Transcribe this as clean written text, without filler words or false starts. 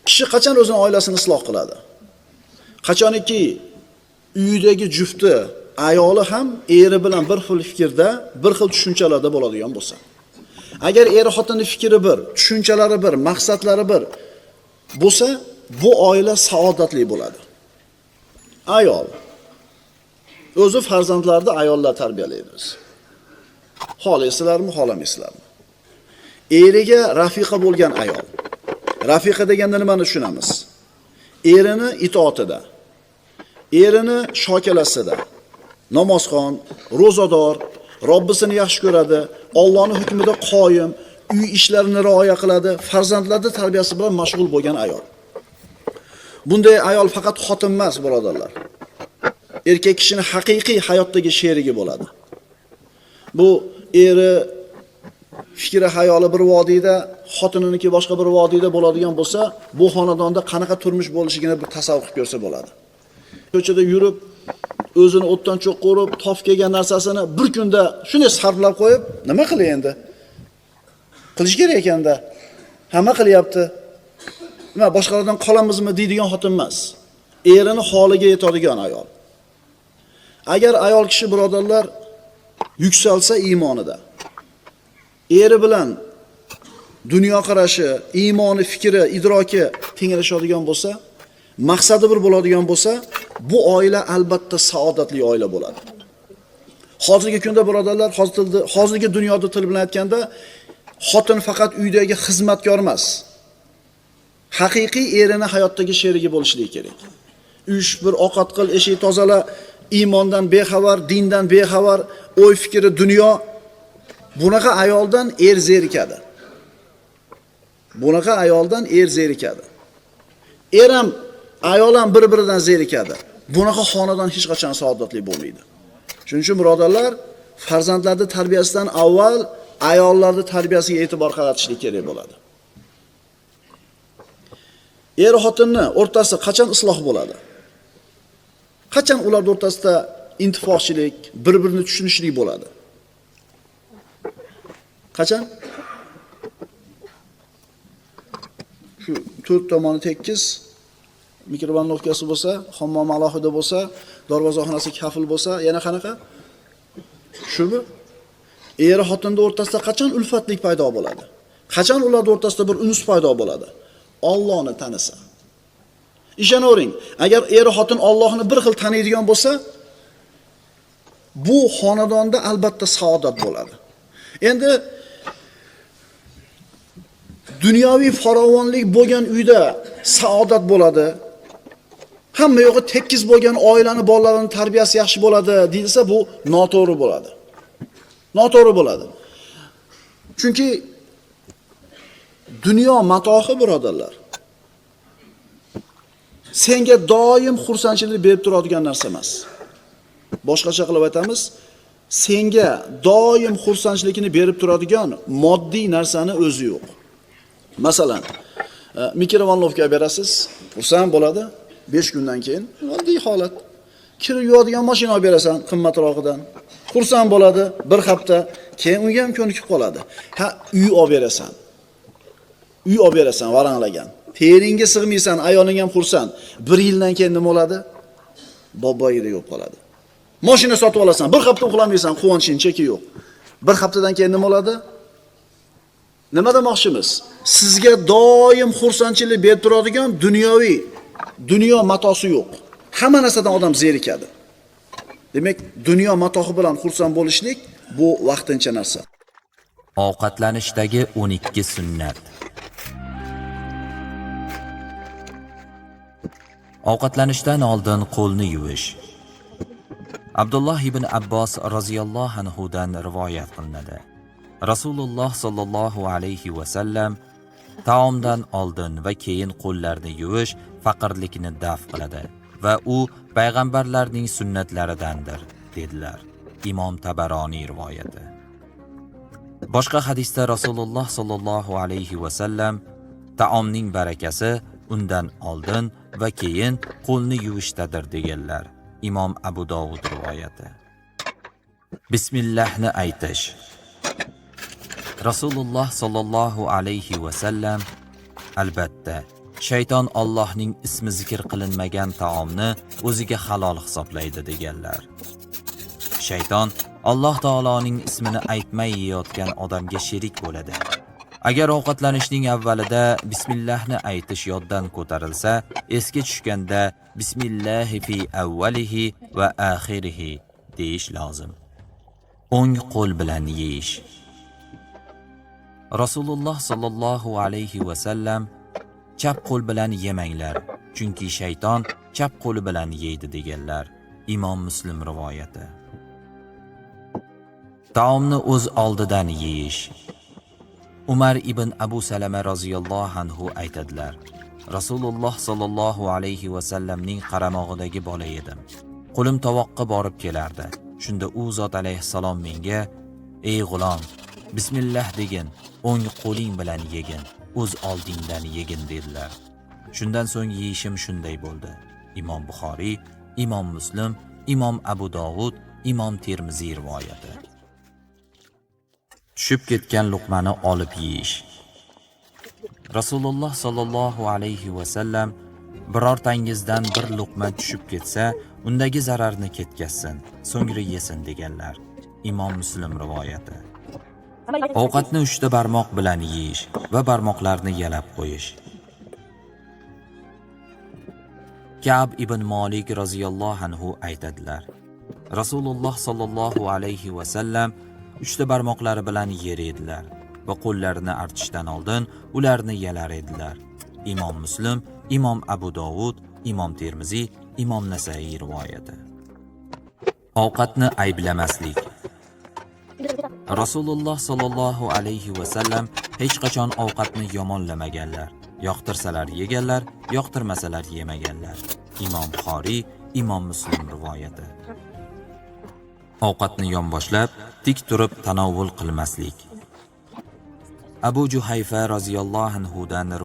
Kishi qachon o'zining oilasini isloh qiladi? Qachoniki uyidagi jufti, ayoli ham eri bilan bir xil fikrda, bir xil tushunchalarda bo'ladigan bo'lsa. Agar eri xotinning fikri bir, tushunchalari bir, maqsadlari bir bo'lsa, bu oila saodatli bo'ladi. Ayol o'zi farzandlarni ayollar tarbiyalaydi. Xohlaysizlarmi, xohlamaysizlarmi? Eriga rafiqa bo'lgan ayol. Rafiqa deganda nimani tushunamiz? Erini itoatida, erini shokalasida, namozxon, ro'zador, Robbisini yaxshi ko'radi, Allohning hukmida qoyim, uy ishlarini rioya qiladi, farzandlarning tarbiyasi bilan mashg'ul bo'lgan ayol. Bunday ayol faqat xotin emas, birodarlar. Erkak kishining haqiqiy hayotdagi sherigi bo'ladi. Bu eri fikri hayoli bir vodiyda, xotininiki boshqa bir vodiyda bo'ladigan bo'lsa, bu xonadonda qanaqa turmush bo'lishigini bir tasavvur qilib ko'rsa bo'ladi. Ko'chada yurib, o'zini o'tdan cho'qqa urib, tof kelgan narsasini bir kunda shunday sarflab qo'yib, nima qilay endi? Qilish kerak ekanda. Hamma qilyapti. Nima boshqalardan qolamizmi deydigan xotin emas. Erini holiga yetadigan ayol. Agar ayol kishi birodarlar yuksalsa iymonida, eri bilan dunyo qarashi, iymoni, fikri, idroki tenglashadigan bo'lsa, maqsadi bir bo'ladigan bo'lsa, bu oila albatta saodatli oila bo'ladi. Hozirgi kunda birodarlar, hozirgi dunyoda til bilan aytganda, xotin faqat uydagi xizmatkor emas. Haqiqiy erini hayotdagi sherigi bo'lishligi kerak. Uch bir ovqat qil, eshik tozala, iymondan bexabar, dindan bexabar, o'y fikri dunyo. Bunaqa ayoldan er zerikadi. Bunaqa ayoldan er zerikadi. Er ham, ayol ham bir-biridan zerikadi. Bunaqa xonadon hech qachon saodatli bo'lmaydi. Shuning uchun birodarlar, farzandlarning tarbiyasidan avval ayollarning tarbiyasiga e'tibor qaratishlik kerak bo'ladi. Er xotinni o'rtasida qachon isloh bo'ladi? Qachon ular o'rtasida intifochilik, bir-birini tushunishlik bo'ladi? Qachon? Shu to'rt tomoni tekis, mikrovalnovkasi bo'lsa, hammom alohida bo'lsa, darvozaxonasi kafil bo'lsa, yana qanaqa? Shumi? Er xotinning o'rtasida qachon ulfatlik paydo bo'ladi? Qachon ular o'rtasida bir unus paydo bo'ladi? Allohni tanisa. Ishonavering, agar er xotin Allohni bir xil taniydigan bo'lsa, bu xonadonda albatta saodat bo'ladi. Endi dunyoviy farovonlik bo'lgan uyda saodat bo'ladi. Hamma yo'g'i tekis bo'lgan oilani, bolalarini tarbiyasi yaxshi bo'ladi deyilsa, bu noto'g'ri bo'ladi. Noto'g'ri bo'ladi. Chunki dunyo matohi birodarlar. Senga doim xursandchilik berib turadigan narsa emas. Boshqacha qilib aytamiz, senga doim xursandchilikni berib turadigan moddiy narsani o'zi yo'q. Masalan, mikrovalnovka berasiz, xursand bo'ladi, 5 kundan keyin oddiy holat. Kirib yuvadigan mashina olib berasan qimmatroqdan. Xursand bo'ladi, bir hafta, keyin unga ham ko'nikib qoladi. Ha, uy olib berasan. Uy olib berasan varanglagan. Teringga sig'maysan, ayoling ham xursand. 1 yildan keyin nima bo'ladi? Boboyida yo'q qoladi. Mashina sotib olasan, bir hafta uxlamaysan, quvonching cheki yo'q. Bir haftadan keyin nima bo'ladi? Nima demoqchimiz? Sizga doim xursandchilik berib turadigan dunyo matosi yo'q. Hamma narsadan odam zerikadi. Demak, dunyo matohi bilan xursand bo'lishlik bu vaqtincha narsa. Ovqatlanishdagi 12 sunnat. Ovqatlanishdan oldin qo'lni yuvish. Abdullah ibn Abbos roziyallohu anhu dan rivoyat qilinadi. Rasululloh sallallohu alayhi va sallam taomdan oldin va keyin qo'llarni yuvish faqirlikni daf qiladi va u payg'ambarlarning sunnatlaridandir dedilar. Imom Tabaroniy rivoyati. Boshqa hadisda Rasululloh sallallohu alayhi va sallam taomning barakasi undan oldin va keyin qo'lni yuvishdadir deganlar. Imom Abu Dovud rivoyati. Bismillahni aytish. Rasululloh sallallohu alayhi va sallam albatta Shayton Allohning ismi zikr qilinmagan taomni o'ziga halol hisoblaydi deganlar. Shayton Alloh taoloning ismini aytmay yeyotgan odamga sherik bo'ladi. Agar ovqatlanishning avvalida bismillahni aytish yoddan ko'tarilsa, esga tushganda bismillahi fi avvalihi va axirihi deyish lozim. O'ng qo'l bilan yeyish. Rasululloh sallallohu alayhi va sallam chap qo'l bilan yemanglar, chunki shayton chap qo'li bilan yeydi deganlar. Imom Muslim rivoyati. Taomni o'z oldidan yeyish. Umar ibn Abu Salama roziyallohu anhu aytadilar: Rasululloh sallallohu alayhi va sallamning qaramog'idagi bola edim. Qo'lim tovoqqa borib kelardi. Shunda u zot alayhissalom menga: "Ey g'ulom, bismillah degin, o'ng qo'ling bilan yegin, o'z oldingdan yegin" dedilar. Shundan so'ng yeyishim shunday bo'ldi. Imom Buxoriy, Imom Muslim, Imom Abu Dovud, Imom Termiziy rivoyati. Tushib ketgan luqmani olib yeyish. Rasululloh sallallohu alayhi va sallam birortangizdan bir luqma tushib ketsa, undagi zararni ketkazsin, so'ngra yesin deganlar. Imom Muslim rivoyati. Ovqatni 3 ta barmoq bilan yeyish va barmoqlarni yalab qo'yish. Ka'b ibn Malik roziyallohu anhu aytadilar: Rasululloh sallallohu alayhi va sallam 3 ta barmoqlari bilan yer edilar va qo'llarini artishdan oldin ularni yalar edilar. Imom Muslim, Imom Abu Dovud, Imom Termiziy, Imom Nasaiy rivoyati. Ovqatni ayblamaslik. Rasululloh sallallohu alayhi va sallam hech qachon ovqatni yomonlamaganlar. Yoqtirsalar yeganlar, yoqtirmasalar yemaganlar. Imom Buxoriy, Imom Muslim rivoyati. Ovqatni yonboshlab, tik turib tanovvul qilmaslik. Abu Juhayfa roziyallohu anhu dan